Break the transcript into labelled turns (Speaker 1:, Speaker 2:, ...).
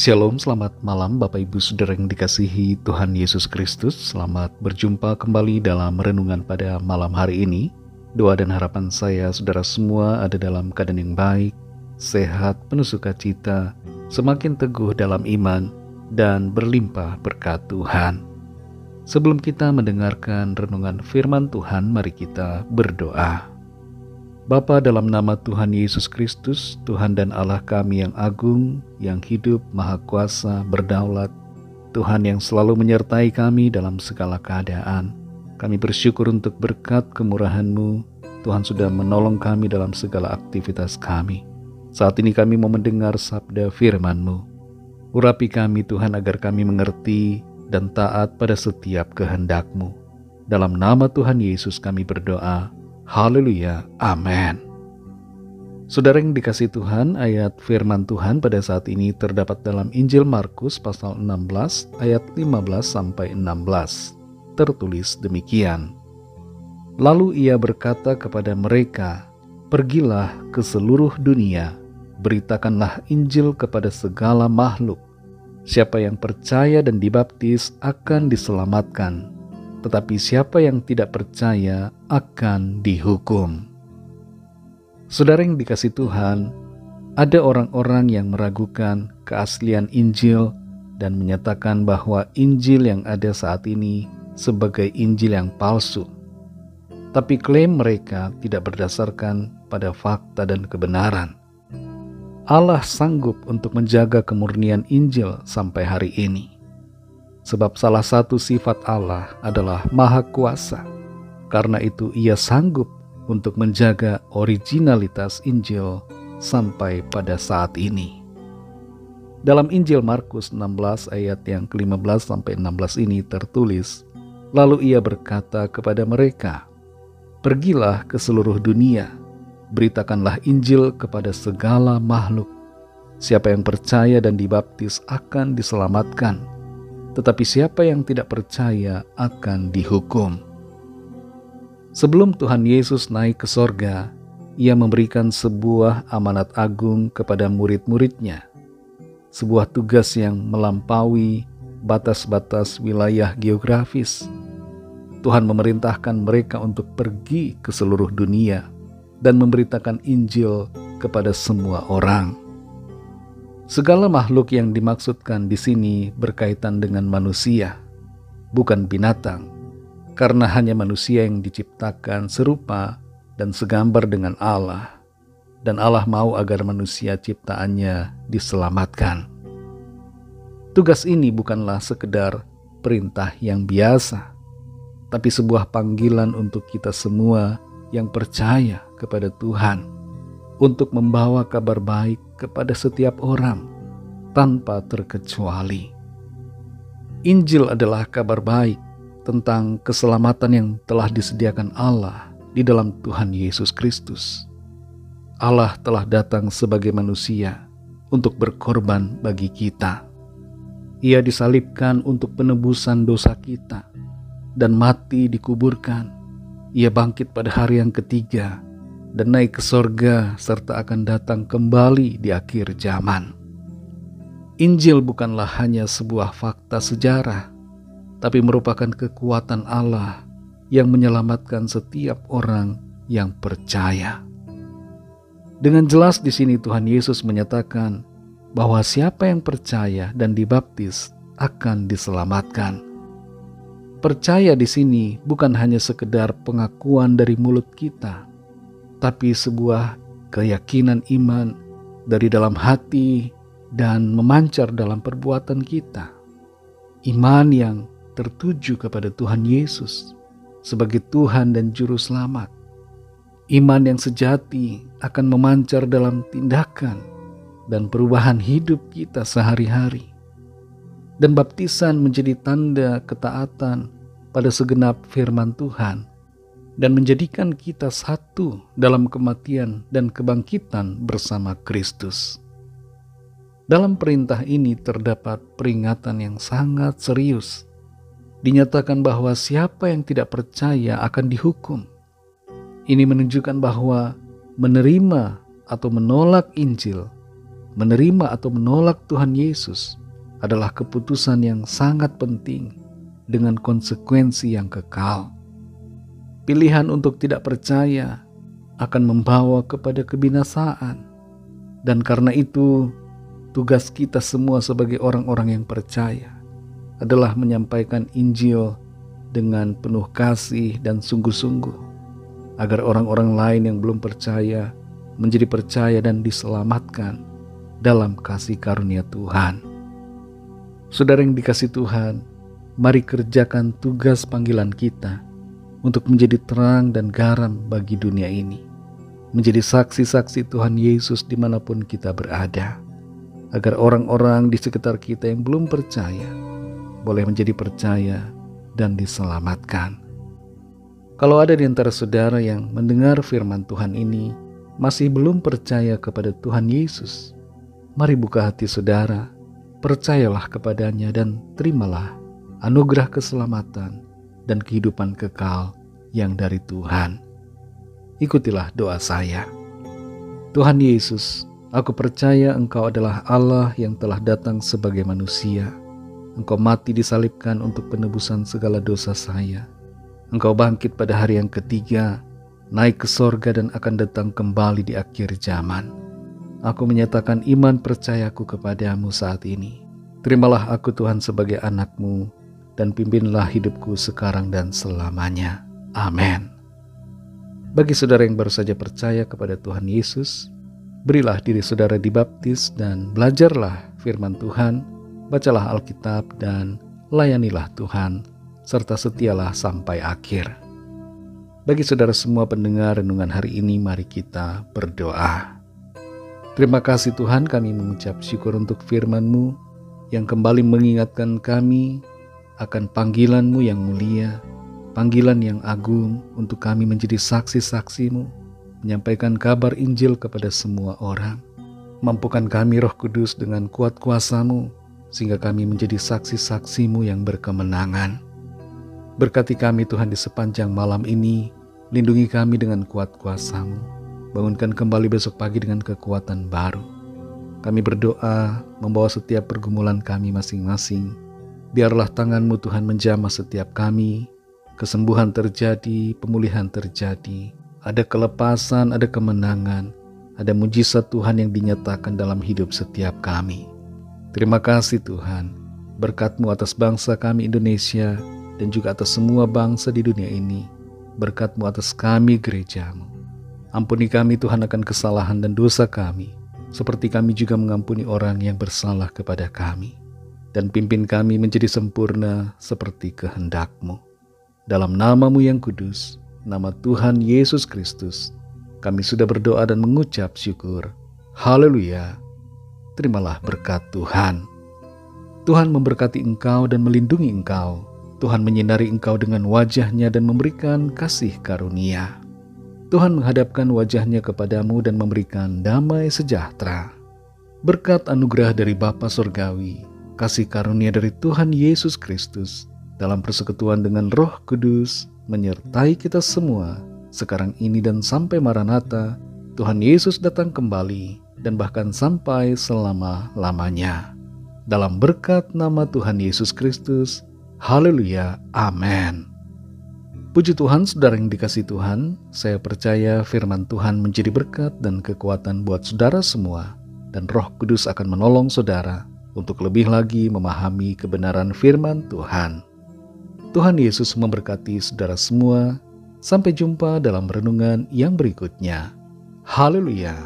Speaker 1: Shalom, selamat malam Bapak Ibu Saudara yang dikasihi Tuhan Yesus Kristus. Selamat berjumpa kembali dalam renungan pada malam hari ini. Doa dan harapan saya saudara semua ada dalam keadaan yang baik, sehat, penuh sukacita, semakin teguh dalam iman, dan berlimpah berkat Tuhan. Sebelum kita mendengarkan renungan firman Tuhan, mari kita berdoa. Bapa, dalam nama Tuhan Yesus Kristus, Tuhan dan Allah kami yang agung, yang hidup, maha kuasa, berdaulat, Tuhan yang selalu menyertai kami dalam segala keadaan. Kami bersyukur untuk berkat kemurahan-Mu. Tuhan sudah menolong kami dalam segala aktivitas kami. Saat ini kami mau mendengar sabda firman-Mu. Urapi kami Tuhan agar kami mengerti dan taat pada setiap kehendak-Mu. Dalam nama Tuhan Yesus kami berdoa. Haleluya, amin. Saudara yang dikasihi Tuhan, ayat firman Tuhan pada saat ini terdapat dalam Injil Markus pasal 16 ayat 15-16. Tertulis demikian. Lalu ia berkata kepada mereka, "Pergilah ke seluruh dunia, beritakanlah Injil kepada segala makhluk. Siapa yang percaya dan dibaptis akan diselamatkan, tetapi siapa yang tidak percaya akan dihukum." Saudara yang dikasihi Tuhan, ada orang-orang yang meragukan keaslian Injil dan menyatakan bahwa Injil yang ada saat ini sebagai Injil yang palsu. Tapi klaim mereka tidak berdasarkan pada fakta dan kebenaran. Allah sanggup untuk menjaga kemurnian Injil sampai hari ini. Sebab salah satu sifat Allah adalah maha kuasa. Karena itu ia sanggup untuk menjaga originalitas Injil sampai pada saat ini. Dalam Injil Markus 16 ayat yang ke-15-16 ini tertulis, lalu ia berkata kepada mereka, "Pergilah ke seluruh dunia, beritakanlah Injil kepada segala makhluk. Siapa yang percaya dan dibaptis akan diselamatkan, tetapi siapa yang tidak percaya akan dihukum." Sebelum Tuhan Yesus naik ke sorga, ia memberikan sebuah amanat agung kepada murid-muridnya. Sebuah tugas yang melampaui batas-batas wilayah geografis. Tuhan memerintahkan mereka untuk pergi ke seluruh dunia dan memberitakan Injil kepada semua orang. Segala makhluk yang dimaksudkan di sini berkaitan dengan manusia, bukan binatang, karena hanya manusia yang diciptakan serupa dan segambar dengan Allah, dan Allah mau agar manusia ciptaannya diselamatkan. Tugas ini bukanlah sekedar perintah yang biasa, tapi sebuah panggilan untuk kita semua yang percaya kepada Tuhan, untuk membawa kabar baik kepada setiap orang tanpa terkecuali. Injil adalah kabar baik tentang keselamatan yang telah disediakan Allah di dalam Tuhan Yesus Kristus. Allah telah datang sebagai manusia untuk berkorban bagi kita. Ia disalibkan untuk penebusan dosa kita dan mati dikuburkan. Ia bangkit pada hari yang ketiga dan naik ke sorga serta akan datang kembali di akhir zaman. Injil bukanlah hanya sebuah fakta sejarah, tapi merupakan kekuatan Allah yang menyelamatkan setiap orang yang percaya. Dengan jelas di sini Tuhan Yesus menyatakan bahwa siapa yang percaya dan dibaptis akan diselamatkan. Percaya di sini bukan hanya sekedar pengakuan dari mulut kita, tapi sebuah keyakinan iman dari dalam hati dan memancar dalam perbuatan kita. Iman yang tertuju kepada Tuhan Yesus sebagai Tuhan dan Juru Selamat. Iman yang sejati akan memancar dalam tindakan dan perubahan hidup kita sehari-hari. Dan baptisan menjadi tanda ketaatan pada segenap firman Tuhan dan menjadikan kita satu dalam kematian dan kebangkitan bersama Kristus. Dalam perintah ini terdapat peringatan yang sangat serius. Dinyatakan bahwa siapa yang tidak percaya akan dihukum. Ini menunjukkan bahwa menerima atau menolak Injil menerima atau menolak Tuhan Yesus adalah keputusan yang sangat penting dengan konsekuensi yang kekal. Pilihan untuk tidak percaya akan membawa kepada kebinasaan. Dan karena itu, tugas kita semua sebagai orang-orang yang percaya adalah menyampaikan Injil dengan penuh kasih dan sungguh-sungguh, agar orang-orang lain yang belum percaya menjadi percaya dan diselamatkan dalam kasih karunia Tuhan. Saudara yang dikasihi Tuhan, mari kerjakan tugas panggilan kita untuk menjadi terang dan garam bagi dunia ini, menjadi saksi-saksi Tuhan Yesus dimanapun kita berada, agar orang-orang di sekitar kita yang belum percaya boleh menjadi percaya dan diselamatkan. Kalau ada di antara saudara yang mendengar firman Tuhan ini masih belum percaya kepada Tuhan Yesus, mari buka hati saudara, percayalah kepadanya dan terimalah anugerah keselamatan dan kehidupan kekal yang dari Tuhan. Ikutilah doa saya. Tuhan Yesus, aku percaya Engkau adalah Allah yang telah datang sebagai manusia. Engkau mati disalibkan untuk penebusan segala dosa saya. Engkau bangkit pada hari yang ketiga, naik ke sorga dan akan datang kembali di akhir zaman. Aku menyatakan iman percayaku kepadamu saat ini. Terimalah aku Tuhan sebagai anak-Mu dan pimpinlah hidupku sekarang dan selamanya. Amin. Bagi saudara yang baru saja percaya kepada Tuhan Yesus, berilah diri saudara dibaptis dan belajarlah firman Tuhan, bacalah Alkitab dan layanilah Tuhan, serta setialah sampai akhir. Bagi saudara semua pendengar renungan hari ini, mari kita berdoa. Terima kasih Tuhan, kami mengucap syukur untuk firman-Mu yang kembali mengingatkan kami akan panggilan-Mu yang mulia, panggilan yang agung untuk kami menjadi saksi-saksi-Mu, menyampaikan kabar Injil kepada semua orang. Mampukan kami Roh Kudus dengan kuat kuasa-Mu, sehingga kami menjadi saksi-saksi-Mu yang berkemenangan. Berkati kami Tuhan di sepanjang malam ini, lindungi kami dengan kuat kuasa-Mu, bangunkan kembali besok pagi dengan kekuatan baru. Kami berdoa membawa setiap pergumulan kami masing-masing. Biarlah tangan-Mu Tuhan menjamah setiap kami, kesembuhan terjadi, pemulihan terjadi, ada kelepasan, ada kemenangan, ada mujizat Tuhan yang dinyatakan dalam hidup setiap kami. Terima kasih Tuhan, berkat-Mu atas bangsa kami Indonesia dan juga atas semua bangsa di dunia ini, berkat-Mu atas kami gereja-Mu. Ampuni kami Tuhan akan kesalahan dan dosa kami, seperti kami juga mengampuni orang yang bersalah kepada kami, dan pimpin kami menjadi sempurna seperti kehendak-Mu. Dalam nama-Mu yang kudus, nama Tuhan Yesus Kristus, kami sudah berdoa dan mengucap syukur. Haleluya. Terimalah berkat Tuhan. Tuhan memberkati engkau dan melindungi engkau. Tuhan menyinari engkau dengan wajah-Nya dan memberikan kasih karunia. Tuhan menghadapkan wajah-Nya kepadamu dan memberikan damai sejahtera. Berkat anugerah dari Bapa Surgawi, kasih karunia dari Tuhan Yesus Kristus, dalam persekutuan dengan Roh Kudus, menyertai kita semua, sekarang ini dan sampai Maranatha, Tuhan Yesus datang kembali, dan bahkan sampai selama-lamanya. Dalam berkat nama Tuhan Yesus Kristus, haleluya, amin. Puji Tuhan, saudara yang dikasihi Tuhan, saya percaya firman Tuhan menjadi berkat dan kekuatan buat saudara semua, dan Roh Kudus akan menolong saudara untuk lebih lagi memahami kebenaran firman Tuhan. Tuhan Yesus memberkati saudara semua. Sampai jumpa dalam renungan yang berikutnya. Haleluya.